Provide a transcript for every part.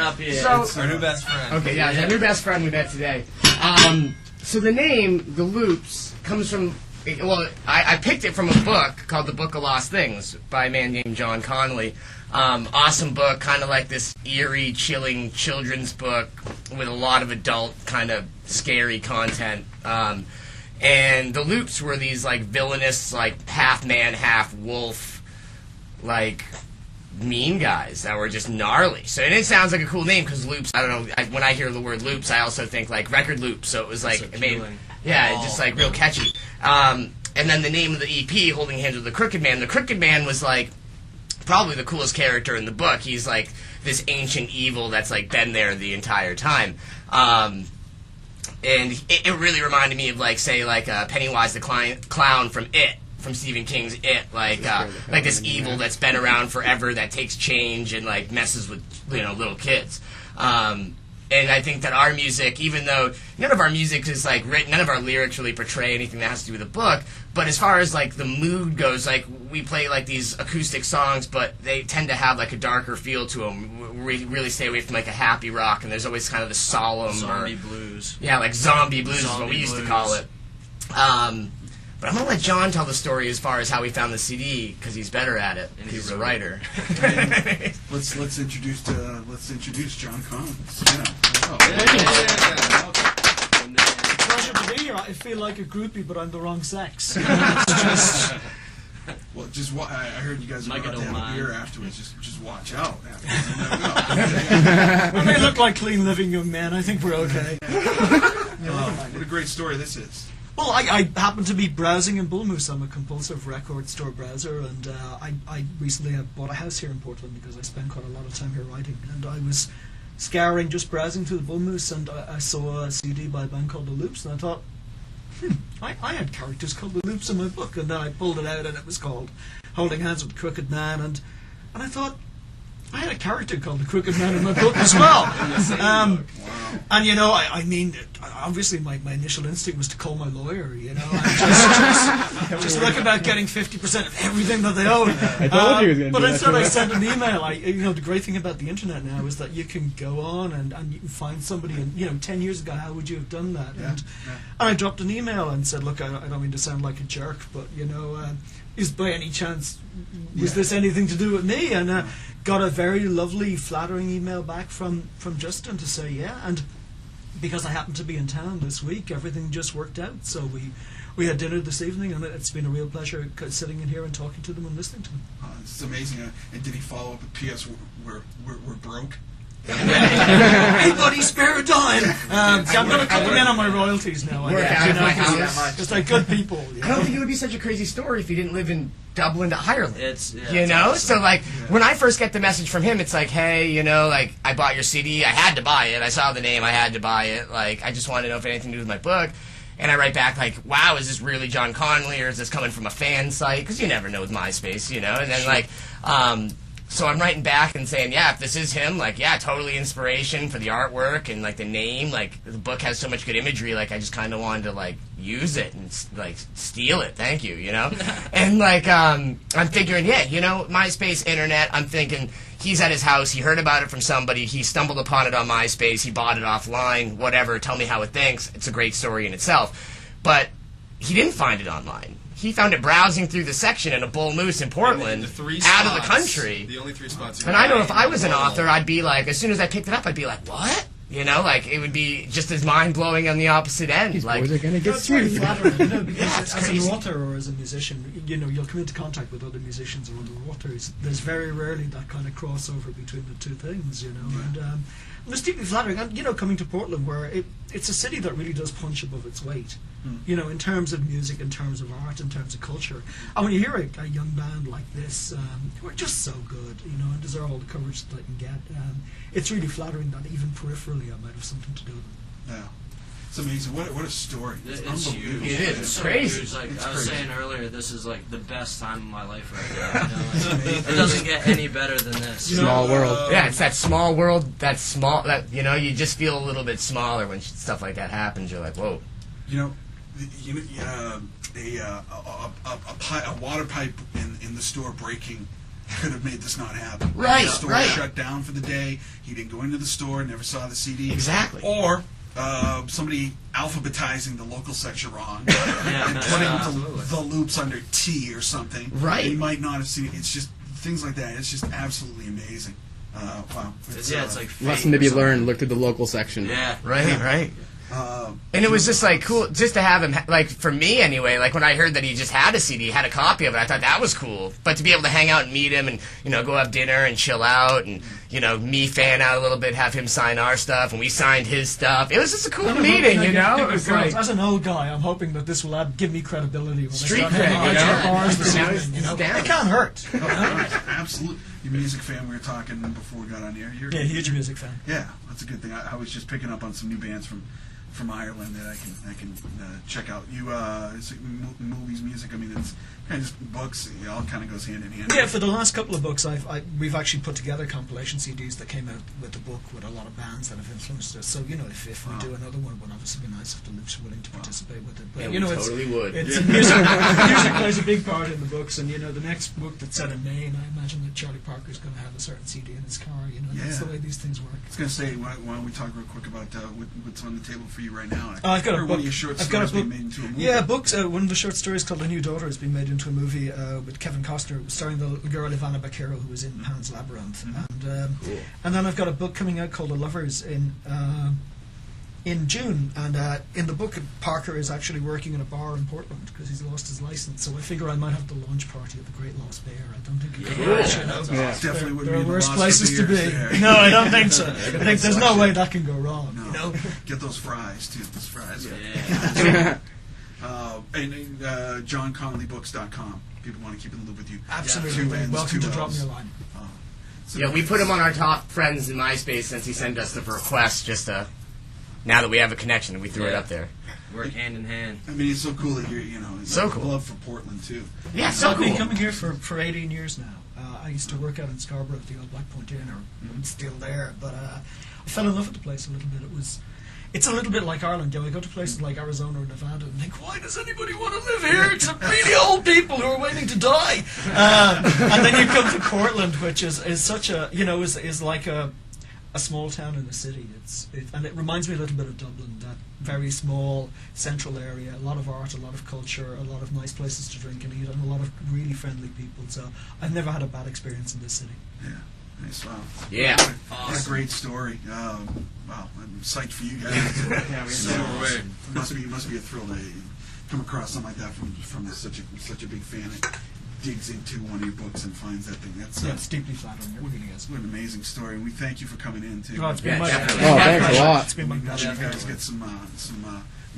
up here. So, It's our new best friend. okay, yeah, our new best friend we met today. So the name, the Loups, comes from, well, I picked it from a book called The Book of Lost Things by a man named John Connolly. Awesome book, kind of like this eerie, chilling children's book with a lot of adult, kind of scary content. And the Loups were these, like, villainous, like, half man, half wolf, like, mean guys that were just gnarly. So, and it sounds like a cool name because Loups, I don't know, when I hear the word Loups, I also think, like, record loops. So it was, like, it made, yeah, just, like, real catchy. And then the name of the EP, Holding Hands with the Crooked Man. The Crooked Man was, like, probably the coolest character in the book. He's, like, this ancient evil that's, like, been there the entire time. And it really reminded me of, like, say, like, Pennywise the clown from It, from Stephen King's It, like this evil that's been around forever that takes change and, like, messes with, you know, little kids. And I think that our music, even though none of our music is, like, written, none of our lyrics really portray anything that has to do with the book, but as far as, like, the mood goes, like, we play, like, these acoustic songs, but they tend to have, like, a darker feel to them. We really stay away from, like, a happy rock, and there's always kind of the solemn... Zombie blues. Yeah, like zombie blues is what we used to call it. But I'm going to let John tell the story as far as how he found the CD, because he's better at it, and he's a writer. Let's introduce John Connolly. Pleasure to be here. I feel like a groupie, but I'm the wrong sex. Well, I heard you guys are about to have a beer afterwards. Just watch out. I may look like clean living young men. I think we're okay. What a great story this is. Well, I happen to be browsing in Bull Moose. I'm a compulsive record store browser, and I recently have bought a house here in Portland because I spend quite a lot of time here writing. And I was scouring, just browsing through the Bull Moose, and I saw a CD by a band called The Loups, and I thought, I had characters called The Loups in my book, and then I pulled it out, and it was called Holding Hands with the Crooked Man, and I thought, I had a character called the Crooked Man in my book as well. And, you know, I mean, obviously my initial instinct was to call my lawyer, you know, and just look about getting 50% of everything that they own. I told you he was going to do that. But instead I sent an email. You know, the great thing about the internet now is that you can go on and you can find somebody, and, you know, 10 years ago, how would you have done that? And I dropped an email and said, look, I don't mean to sound like a jerk, but, you know, is by any chance, was this anything to do with me? And got a very lovely, flattering email back from Justin to say, yeah, and because I happened to be in town this week, everything just worked out. So we had dinner this evening, and it's been a real pleasure sitting in here and talking to them and listening to them. It's amazing. And did he follow up with P.S. We're broke? Hey buddy, spare a dime. I'm going to cut them in on my royalties now. Just like good people. I don't think it would be such a crazy story if he didn't live in Dublin to Ireland. You know? Awesome. So, like, when I first get the message from him, it's like, hey, you know, like, I bought your CD. I had to buy it. I saw the name. I had to buy it. Like, I just wanted to know if it had anything to do with my book. And I write back, like, wow, is this really John Connolly, or is this coming from a fan site? Because you never know with MySpace, you know? And then, like, so I'm writing back and saying, yeah, if this is him, like, yeah, totally inspiration for the artwork and, like, the name. Like, the book has so much good imagery, like, I just kind of wanted to, like, use it and, like, steal it. Thank you, you know? And, like, I'm figuring, yeah, you know, MySpace, internet, I'm thinking he's at his house, he heard about it from somebody, he stumbled upon it on MySpace, he bought it offline, whatever, tell me how it thinks. It's a great story in itself. But he didn't find it online. He found it browsing through the section in a Bull Moose in Portland, out of the country. The only 3 spots. And I know if I was an author, I'd be like, as soon as I picked it up, I'd be like, what? You know, like, it would be just as mind-blowing on the opposite end. These like, boys are going to get it's very sued. flattering, you know, because Yeah, it's as crazy. an author or as a musician, you know, you'll come into contact with other musicians or other authors. There's very rarely that kind of crossover between the two things, you know. And it's deeply flattering. And, you know, coming to Portland, where it's a city that really does punch above its weight, you know, in terms of music, in terms of art, in terms of culture. And when you hear a young band like this, who are just so good, you know, and deserve all the coverage that they can get, it's really flattering that even peripherally I might have something to do with them. Yeah. It's amazing. What a story. It's It's unbelievable. huge. It is. It's so crazy. huge. Like It's I was crazy. saying earlier, this is like the best time of my life right now. You know? Like, it doesn't get any better than this. Small world. yeah, it's that small world, that, you know, you just feel a little bit smaller when stuff like that happens. You're like, whoa. You know, a water pipe in the store breaking could have made this not happen. Right, The store right. shut down for the day. He didn't go into the store, never saw the CD. Exactly. Or somebody alphabetizing the local section wrong Yeah, and putting absolutely. the Loups under T or something. Right. He might not have seen it. It's just things like that. It's just absolutely amazing. Wow. It's like fate Lesson to be or something. learned. Look through the local section. Yeah. Right. And it was just like cool, just to have him, like for me anyway, like when I heard that he just had a CD, had a copy of it, I thought that was cool. But to be able to hang out and meet him and, go have dinner and chill out and, me fan out a little bit, have him sign our stuff and we signed his stuff. It was just a cool meeting, It was great. As an old guy, I'm hoping that this will give me credibility when Street I start hanging out at bars this Now evening. he's down. It can't hurt. Absolutely. You're a music fan. We were talking before we got on air. Yeah, huge music fan. Yeah, that's a good thing. I was just picking up on some new bands from Ireland that I can check out. You it's like movies, music. I mean, it's kind of just books. It all kind of goes hand in hand. Yeah, for the last couple of books, we've actually put together compilation CDs that came out with the book with a lot of bands that have influenced us. So if we do another one, it would obviously be nice if the Loups are willing to participate with it. But Yeah, we totally would. It's music plays a big part in the books, and the next book that's set in Maine, I imagine that Charlie Parker's going to have a certain CD in his car. That's the way these things work. I was going to say, why don't we talk real quick about what's on the table for you right now? I've got a heard book. One of your short stories being made into a movie. Yeah, books. One of the short stories called "The New Daughter" has been made into a movie with Kevin Costner, starring the little girl Ivana Bacchero, who was in Pan's Labyrinth. And then I've got a book coming out called "The Lovers" in June. And in the book, Parker is actually working in a bar in Portland because he's lost his license. So I figure I might have the launch party at the Great Lost Bear. I don't think it could be worse, Definitely wouldn't There be are the worse Lost places to Bears be. there. No, I don't think so. I think there's no way that can go wrong. No. Get those fries too. Those fries. Yeah. And JohnConnollyBooks.com. People want to keep in the loop with you. Absolutely. Two N's, Welcome two to Drop Me L's. a Line. Yeah, we put him on our top friends in MySpace since he sent us the request just to, now that we have a connection, we threw it up there. Work hand in hand. I mean, it's so cool that you're, So cool. love for Portland too. Yeah, so I've been cool. coming here for 18 years now. I used to work out in Scarborough at the old Black Point Inn, or I'm still there, but I fell in love with the place a little bit. It's a little bit like Ireland. I go to places like Arizona or Nevada and think, why does anybody want to live here except really old people who are waiting to die? And then you come to Portland, which is such a, is like a small town in the city. And it reminds me a little bit of Dublin, that very small central area, a lot of art, a lot of culture, a lot of nice places to drink and eat, and a lot of really friendly people. So I've never had a bad experience in this city. Yeah. Nice. Wow. Yeah. What a great story. Wow. I'm psyched for you guys. It must be a thrill to come across something like that from such a big fan that digs into one of your books and finds that thing. It's deeply flattering. It really is. What an amazing story. And we thank you for coming in too. Oh, it's been Yeah, my definitely. Oh, thanks a lot. It's been my You pleasure. guys get some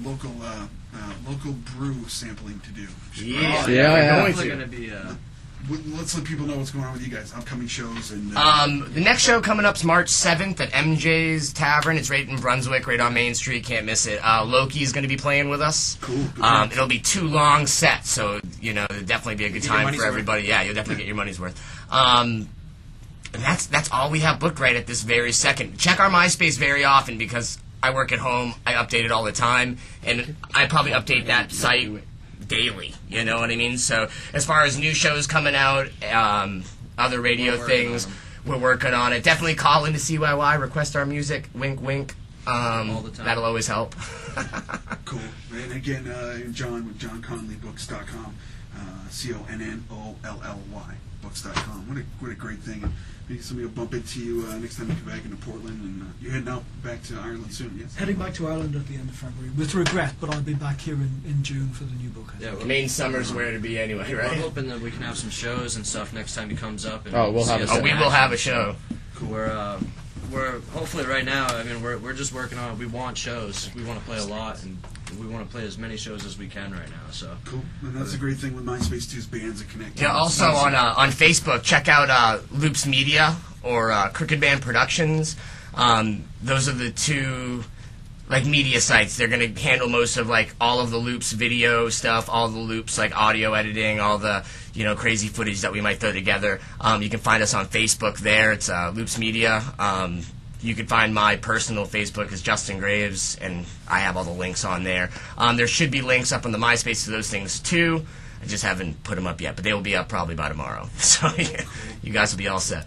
local brew sampling to do. Yeah, Yeah, we're yeah. going Definitely to. going to be. Let's let people know what's going on with you guys. Upcoming shows and. The next show coming up is March 7th at MJ's Tavern. It's right in Brunswick, right on Main Street. Can't miss it. Loki's going to be playing with us. Cool. It'll be 2 long sets, so it'll definitely be a good time for everybody. Yeah, you'll definitely get your money's worth. And that's all we have booked right at this very second. Check our MySpace very often because I work at home. I update it all the time, and I probably update that site daily, you know what I mean? So as far as new shows coming out, other radio things, we're working on it. Definitely call into CYY, request our music, wink wink. All the time. That'll always help. Cool. And again, John with JohnConnollyBooks.com, CONNOLLY books.com. What a great thing. Maybe somebody will bump into you next time you come back into Portland, and you're heading out back to Ireland soon, yes? Heading back to Ireland at the end of February, with regret, but I'll be back here in June for the new book. Yeah, Main summer's where to be anyway, we're right? hoping that we can have some shows and stuff next time he comes up. And Oh, we'll have see a us show. in We will action. have a show. We're hopefully right now. I mean, we're just working on. We want shows. We want to play a lot, and we want to play as many shows as we can right now. So Cool. And that's a great thing with MySpace too, is bands that connect. Yeah, also on Facebook, check out Loups Media or Crooked Band Productions. Those are the 2 media sites. They're going to handle most of all of the Loups video stuff, all the Loups audio editing, all the crazy footage that we might throw together. You can find us on Facebook there. It's Loups Media. You can find my personal Facebook as Justin Graves, and I have all the links on there. There should be links up on the MySpace to those things too. I just haven't put them up yet, but they will be up probably by tomorrow. So you guys will be all set.